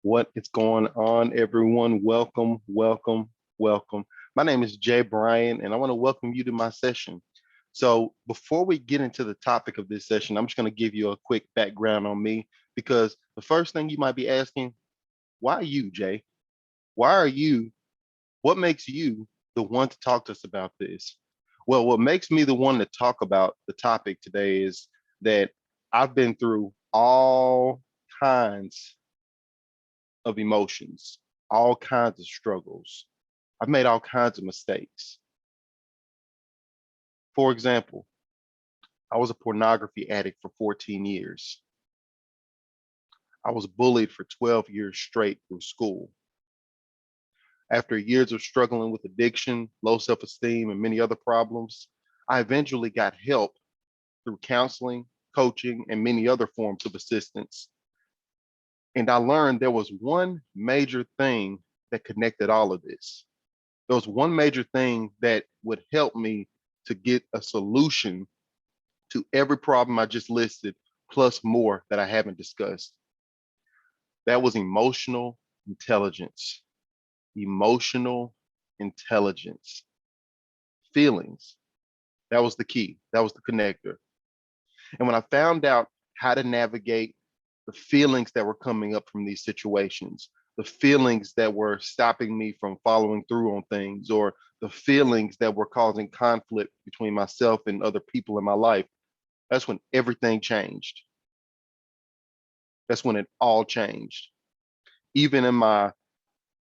What is going on, everyone? Welcome, welcome, welcome. My name is Jay Bryan, and I want to welcome you to my session. So, before we get into the topic of this session, I'm just going to give you a quick background on me because the first thing you might be asking, why you, Jay? Why are you? What makes you the one to talk to us about this? Well, what makes me the one to talk about the topic today is that I've been through all kinds of emotions, all kinds of struggles. I've made all kinds of mistakes. For example, I was a pornography addict for 14 years. I was bullied for 12 years straight through school. After years of struggling with addiction, low self esteem, and many other problems, I eventually got help through counseling, coaching, and many other forms of assistance. And I learned there was one major thing that connected all of this. There was one major thing that would help me to get a solution to every problem I just listed, plus more that I haven't discussed. That was emotional intelligence. Emotional intelligence. Feelings. That was the key. That was the connector. And when I found out how to navigate the feelings that were coming up from these situations, the feelings that were stopping me from following through on things, or the feelings that were causing conflict between myself and other people in my life, that's when everything changed. That's when it all changed. Even in my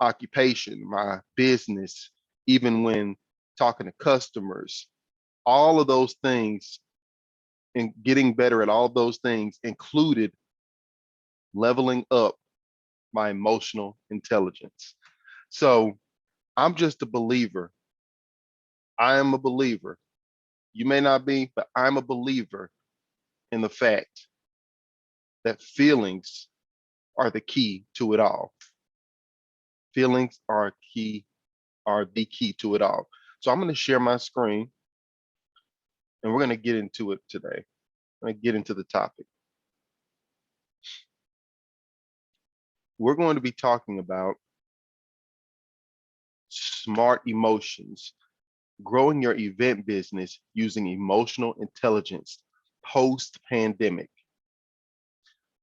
occupation, my business, even when talking to customers, all of those things and getting better at all those things included leveling up my emotional intelligence. So I'm just a believer. I am a believer. You may not be, but I'm a believer in the fact that feelings are the key to it all. Feelings are the key to it all. So I'm going to share my screen and we're going to get into it today. I'm going to get into the topic. We're going to be talking about smart emotions, growing your event business using emotional intelligence post pandemic.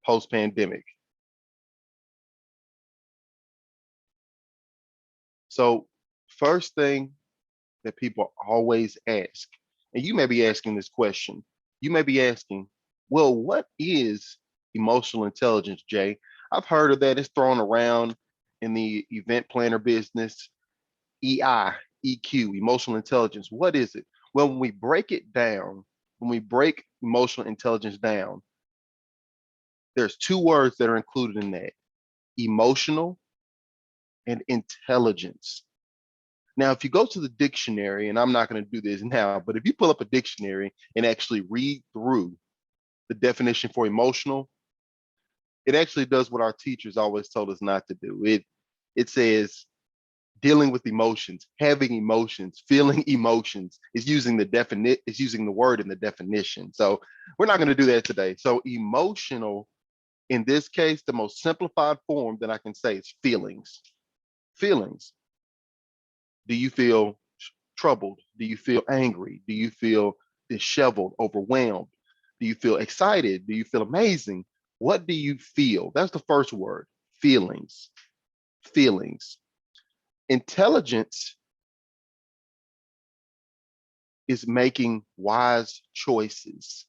Post pandemic. So, first thing that people always ask, and you may be asking this question, you may be asking, well, what is emotional intelligence, Jay? I've heard of that. It's thrown around in the event planner business. EI, EQ, emotional intelligence. What is it? Well, when we break it down, when we break emotional intelligence down, there's two words that are included in that: emotional and intelligence. Now, if you go to the dictionary, and I'm not going to do this now, but if you pull up a dictionary and actually read through the definition for emotional, it actually does what our teachers always told us not to do. It says dealing with emotions, having emotions, feeling emotions is using is using the word in the definition. So we're not going to do that today. So emotional, in this case, the most simplified form that I can say is feelings. Feelings. Do you feel troubled? Do you feel angry? Do you feel disheveled, overwhelmed? Do you feel excited? Do you feel amazing? What do you feel? That's the first word: feelings. Feelings. Intelligence is making wise choices.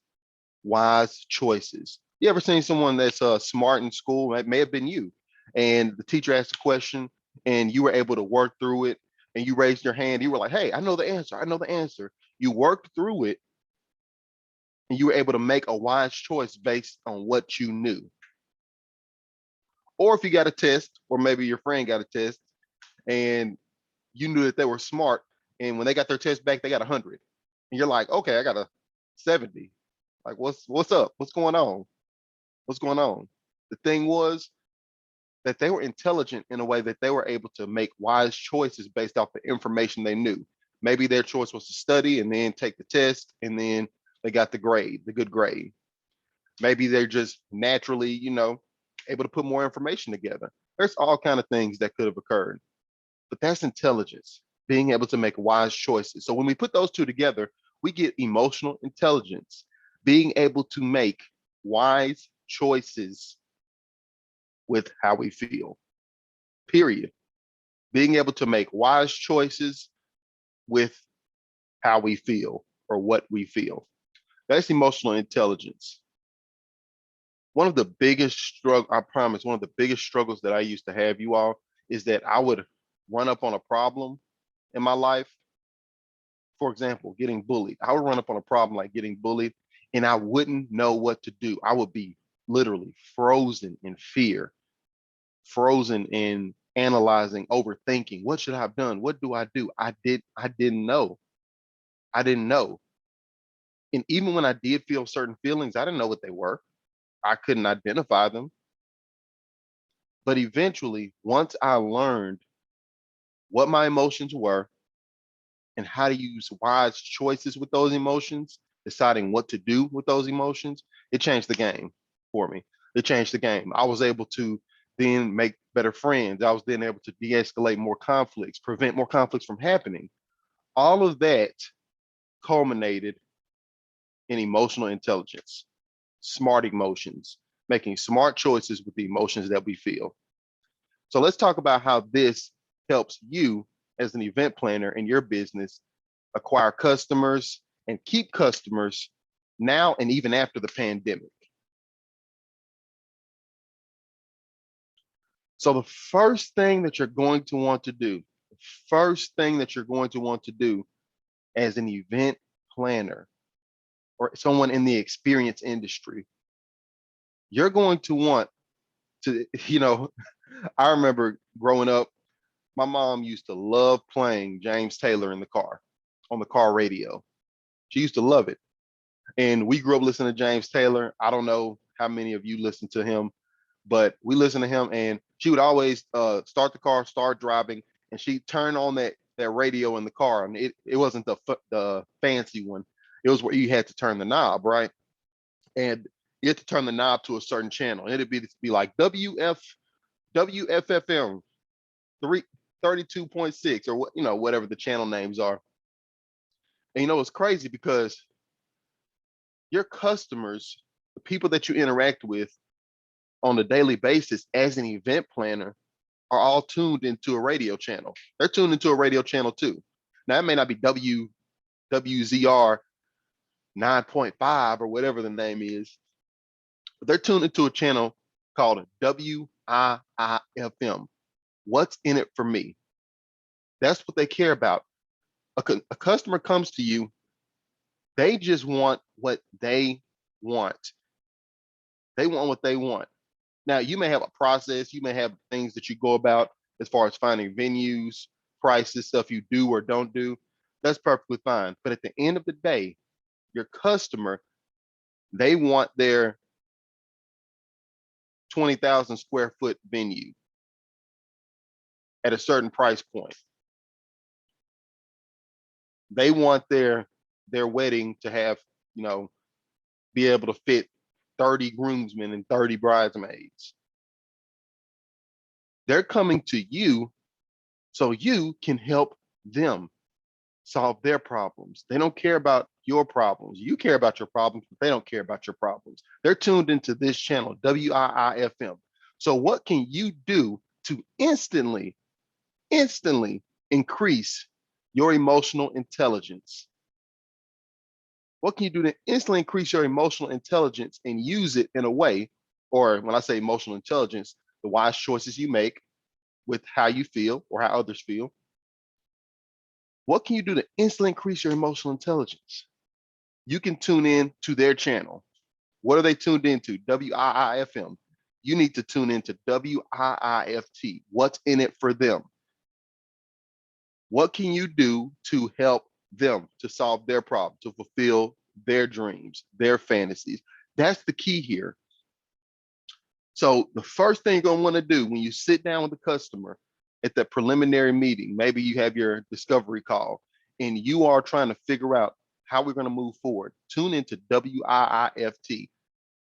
Wise choices. You ever seen someone that's smart in school? It may have been you, and the teacher asked a question, and you were able to work through it, and you raised your hand. You were like, "Hey, I know the answer. I know the answer." You worked through it, and you were able to make a wise choice based on what you knew. Or if you got a test, or maybe your friend got a test, and you knew that they were smart, and when they got their test back, they got 100, and you're like, "Okay, I got a 70. Like, what's up? What's going on? What's going on?" The thing was that they were intelligent in a way that they were able to make wise choices based off the information they knew. Maybe their choice was to study and then take the test, and then they got the grade, the good grade. Maybe they're just naturally, able to put more information together. There's all kind of things that could have occurred, but that's intelligence, being able to make wise choices. So when we put those two together, we get emotional intelligence, being able to make wise choices with how we feel, period. Being able to make wise choices with how we feel or what we feel. That's emotional intelligence. One of the biggest struggle, I promise, one of the biggest struggles that I used to have, you all, is that I would run up on a problem in my life. For example, getting bullied. I would run up on a problem like getting bullied and I wouldn't know what to do. I would be literally frozen in fear, frozen in analyzing, overthinking. What should I have done? What do I do? I didn't know. I didn't know. And even when I did feel certain feelings, I didn't know what they were. I couldn't identify them. But eventually, once I learned what my emotions were and how to use wise choices with those emotions, deciding what to do with those emotions, it changed the game for me. It changed the game. I was able to then make better friends. I was then able to de escalate more conflicts, prevent more conflicts from happening. All of that culminated in emotional intelligence, smart emotions, making smart choices with the emotions that we feel. So let's talk about how this helps you as an event planner in your business acquire customers and keep customers now and even after the pandemic. So the first thing that you're going to want to do, the first thing that you're going to want to do as an event planner or someone in the experience industry, you're going to want to, I remember growing up, my mom used to love playing James Taylor in the car, on the car radio. She used to love it. And we grew up listening to James Taylor. I don't know how many of you listen to him, but we listened to him and she would always start the car, start driving, and she'd turn on that radio in the car. And it wasn't the fancy one. It was where you had to turn the knob, right? And you had to turn the knob to a certain channel. And it'd be like WFFM 32.6 or what, whatever the channel names are. And it's crazy because your customers, the people that you interact with on a daily basis as an event planner, are all tuned into a radio channel. They're tuned into a radio channel too. Now it may not be WZR 9.5 or whatever the name is, but they're tuned into a channel called WIIFM. What's in it for me? That's what they care about. A customer comes to you, they just want what they want. They want what they want. Now, you may have a process, you may have things that you go about as far as finding venues, prices, stuff you do or don't do. That's perfectly fine. But at the end of the day, your customer, they want their 20,000 square foot venue at a certain price point. They want their wedding to have, be able to fit 30 groomsmen and 30 bridesmaids. They're coming to you so you can help them solve their problems. They don't care about your problems. You care about your problems, but they don't care about your problems. They're tuned into this channel, WIIFM. So what can you do to instantly increase your emotional intelligence? What can you do to instantly increase your emotional intelligence and use it in a way, or when I say emotional intelligence, the wise choices you make with how you feel or how others feel? What can you do to instantly increase your emotional intelligence? You can tune in to their channel. What are they tuned into? WIIFM. You need to tune into WIIFT. What's in it for them? What can you do to help them to solve their problem, to fulfill their dreams, their fantasies? That's the key here. So the first thing you're going to want to do when you sit down with the customer at that preliminary meeting, maybe you have your discovery call and you are trying to figure out how we're going to move forward, tune into WIIFT.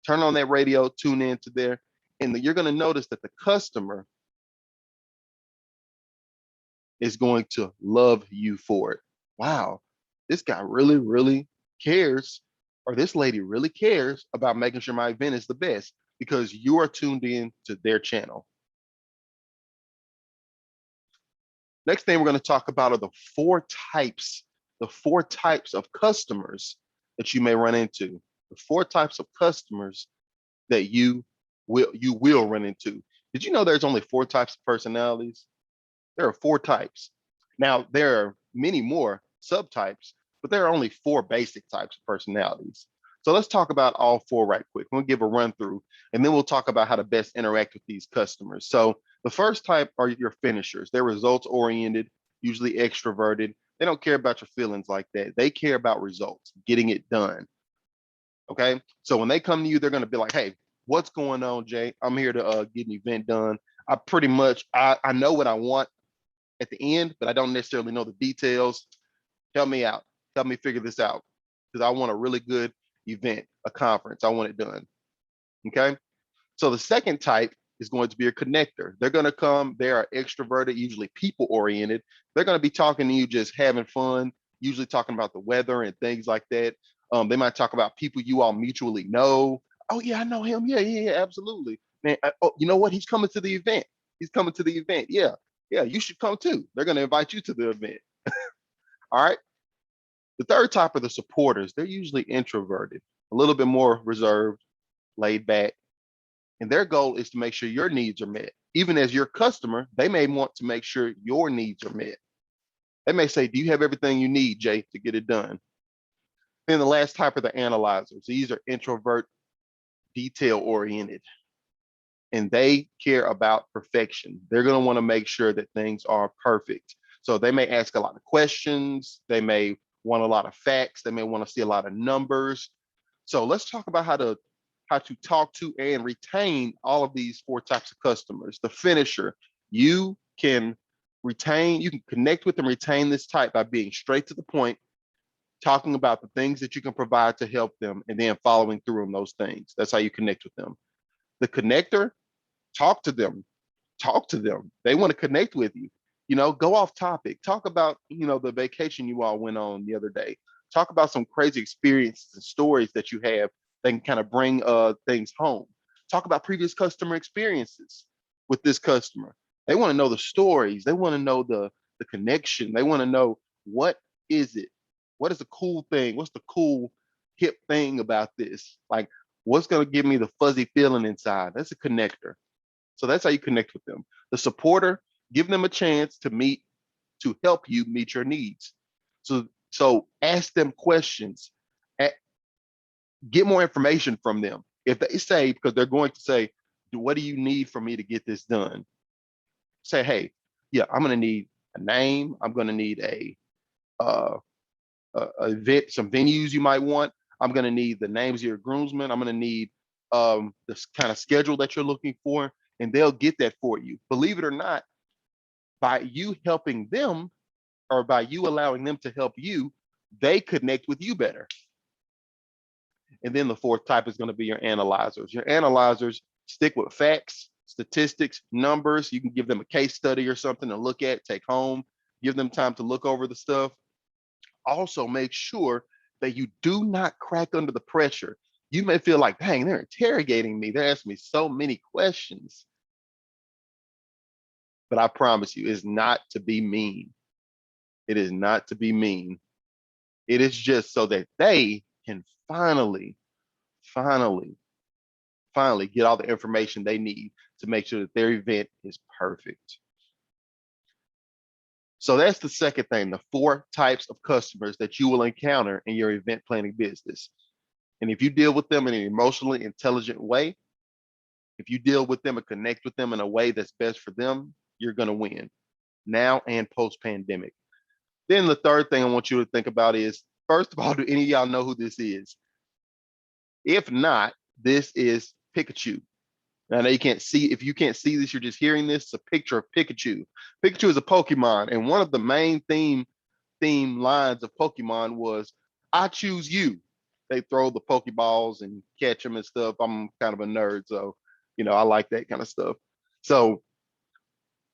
Turn on that radio, tune into there, and you're going to notice that the customer is going to love you for it. Wow, this guy really, really cares, or this lady really cares about making sure my event is the best because you are tuned in to their channel. Next thing we're going to talk about are the four types of customers that you may run into. The four types of customers that you will run into. Did you know there's only four types of personalities? There are four types. Now there are many more subtypes, but there are only four basic types of personalities. So let's talk about all four right quick. We'll give a run through, and then we'll talk about how to best interact with these customers. So the first type are your finishers. They're results oriented, usually extroverted. They don't care about your feelings like that. They care about results, getting it done. Okay. So when they come to you, they're going to be like, hey, what's going on, Jay? I'm here to get an event done. I know what I want at the end, but I don't necessarily know the details. Help me out. Help me figure this out because I want a really good event, a conference. I want it done. Okay. So the second type is going to be a connector. They're going to come, they are extroverted, usually people oriented. They're going to be talking to you, just having fun, usually talking about the weather and things like that. They might talk about people you all mutually know. Oh, yeah, I know him. Yeah, yeah, yeah, absolutely. Man, oh, you know what? He's coming to the event. He's coming to the event. Yeah, yeah, you should come too. They're going to invite you to the event. All right. The third type are the supporters. They're usually introverted, a little bit more reserved, laid back, and their goal is to make sure your needs are met. Even as your customer, they may want to make sure your needs are met. They may say, do you have everything you need, Jay, to get it done? Then the last type are the analyzers. These are introvert, detail oriented, and they care about perfection. They're going to want to make sure that things are perfect. So they may ask a lot of questions. They may want a lot of facts. They may want to see a lot of numbers. So let's talk about how to talk to and retain all of these four types of customers. The finisher, you can you can connect with and retain this type by being straight to the point, talking about the things that you can provide to help them, and then following through on those things. That's how you connect with them. The connector, talk to them. Talk to them. They want to connect with you. Go off topic. Talk about, the vacation you all went on the other day. Talk about some crazy experiences and stories that you have that can kind of bring things home. Talk about previous customer experiences with this customer. They want to know the stories. They want to know the connection. They want to know, what is it? What is the cool thing? What's the cool hip thing about this? Like, what's going to give me the fuzzy feeling inside? That's a connector. So that's how you connect with them. The supporter, give them a chance to help you meet your needs. So ask them questions, get more information from them. If they say, because they're going to say, what do you need for me to get this done? Say, hey, yeah, I'm going to need a name. I'm going to need uh, a event, some venues you might want. I'm going to need the names of your groomsmen. I'm going to need this kind of schedule that you're looking for, and they'll get that for you. Believe it or not, by you helping them, or by you allowing them to help you, they connect with you better. And then the fourth type is going to be your analyzers. Your analyzers stick with facts, statistics, numbers. You can give them a case study or something to look at, take home, give them time to look over the stuff. Also, make sure that you do not crack under the pressure. You may feel like, dang, they're interrogating me. They're asking me so many questions. But I promise you, it's not to be mean. It is not to be mean. It is just so that they can finally, finally, finally get all the information they need to make sure that their event is perfect. So that's the second thing, the four types of customers that you will encounter in your event planning business. And if you deal with them in an emotionally intelligent way, if you deal with them and connect with them in a way that's best for them, you're going to win now and post pandemic. Then the third thing I want you to think about is, first of all, do any of y'all know who this is? If not, this is Pikachu. Now, I know you can't see, if you can't see this, you're just hearing this. It's a picture of Pikachu. Pikachu is a Pokemon, and one of the main theme lines of Pokemon was, I choose you. They throw the Pokeballs and catch them and stuff. I'm kind of a nerd, so I like that kind of stuff. So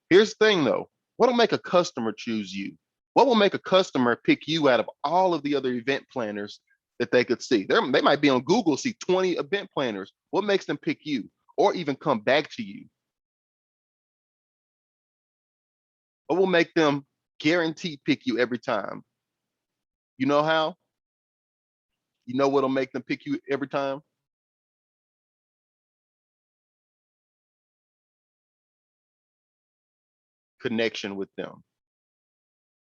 here's the thing though. What'll make a customer choose you? What will make a customer pick you out of all of the other event planners that they could see? They might be on Google, see 20 event planners. What makes them pick you or even come back to you? What will make them guaranteed pick you every time? You know how? You know what'll make them pick you every time? Connection with them.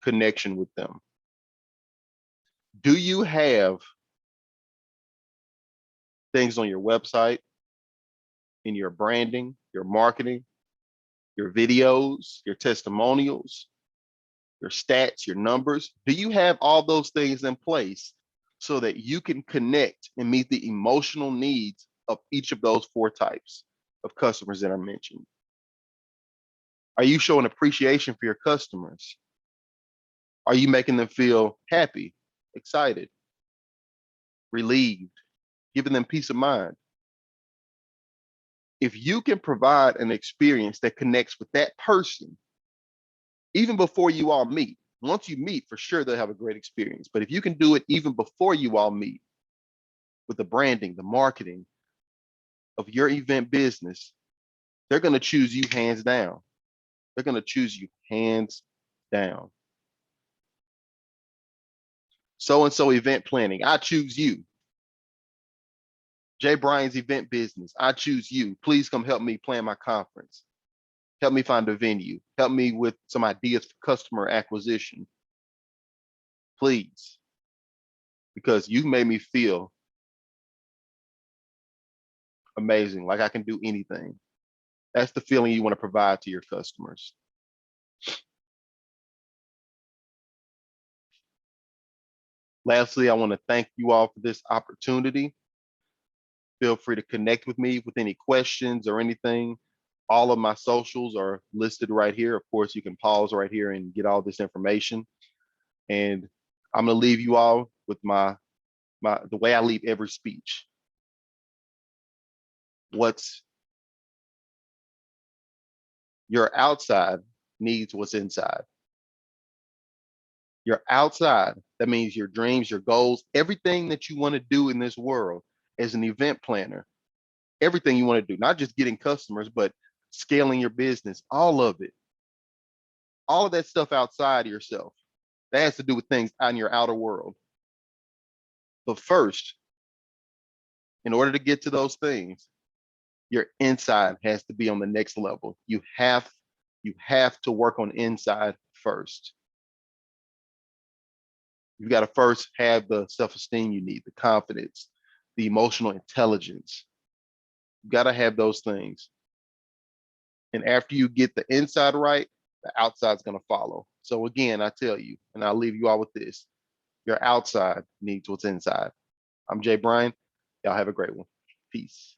Connection with them. Do you have things on your website, in your branding, your marketing, your videos, your testimonials, your stats, your numbers? Do you have all those things in place so that you can connect and meet the emotional needs of each of those four types of customers that I mentioned? Are you showing appreciation for your customers? Are you making them feel happy, excited, relieved, giving them peace of mind? If you can provide an experience that connects with that person, even before you all meet, once you meet, for sure they'll have a great experience. But if you can do it even before you all meet with the branding, the marketing of your event business, they're going to choose you hands down. They're going to choose you hands down. So and so event planning, I choose you. Jay Bryan's event business, I choose you. Please come help me plan my conference. Help me find a venue. Help me with some ideas for customer acquisition. Please, because you made me feel amazing, like I can do anything. That's the feeling you want to provide to your customers. Lastly, I want to thank you all for this opportunity. Feel free to connect with me with any questions or anything. All of my socials are listed right here. Of course, you can pause right here and get all this information. And I'm going to leave you all with the way I leave every speech. What's your outside needs what's inside. Your outside, that means your dreams, your goals, everything that you want to do in this world as an event planner, everything you want to do, not just getting customers, but scaling your business, all of it, all of that stuff outside of yourself, that has to do with things out in your outer world. But first, in order to get to those things, your inside has to be on the next level. You have to work on inside first. You've got to first have the self-esteem you need, the confidence, the emotional intelligence. You've got to have those things. And after you get the inside right, the outside's going to follow. So again, I tell you, and I'll leave you all with this, your outside needs what's inside. I'm Jay Bryan. Y'all have a great one. Peace.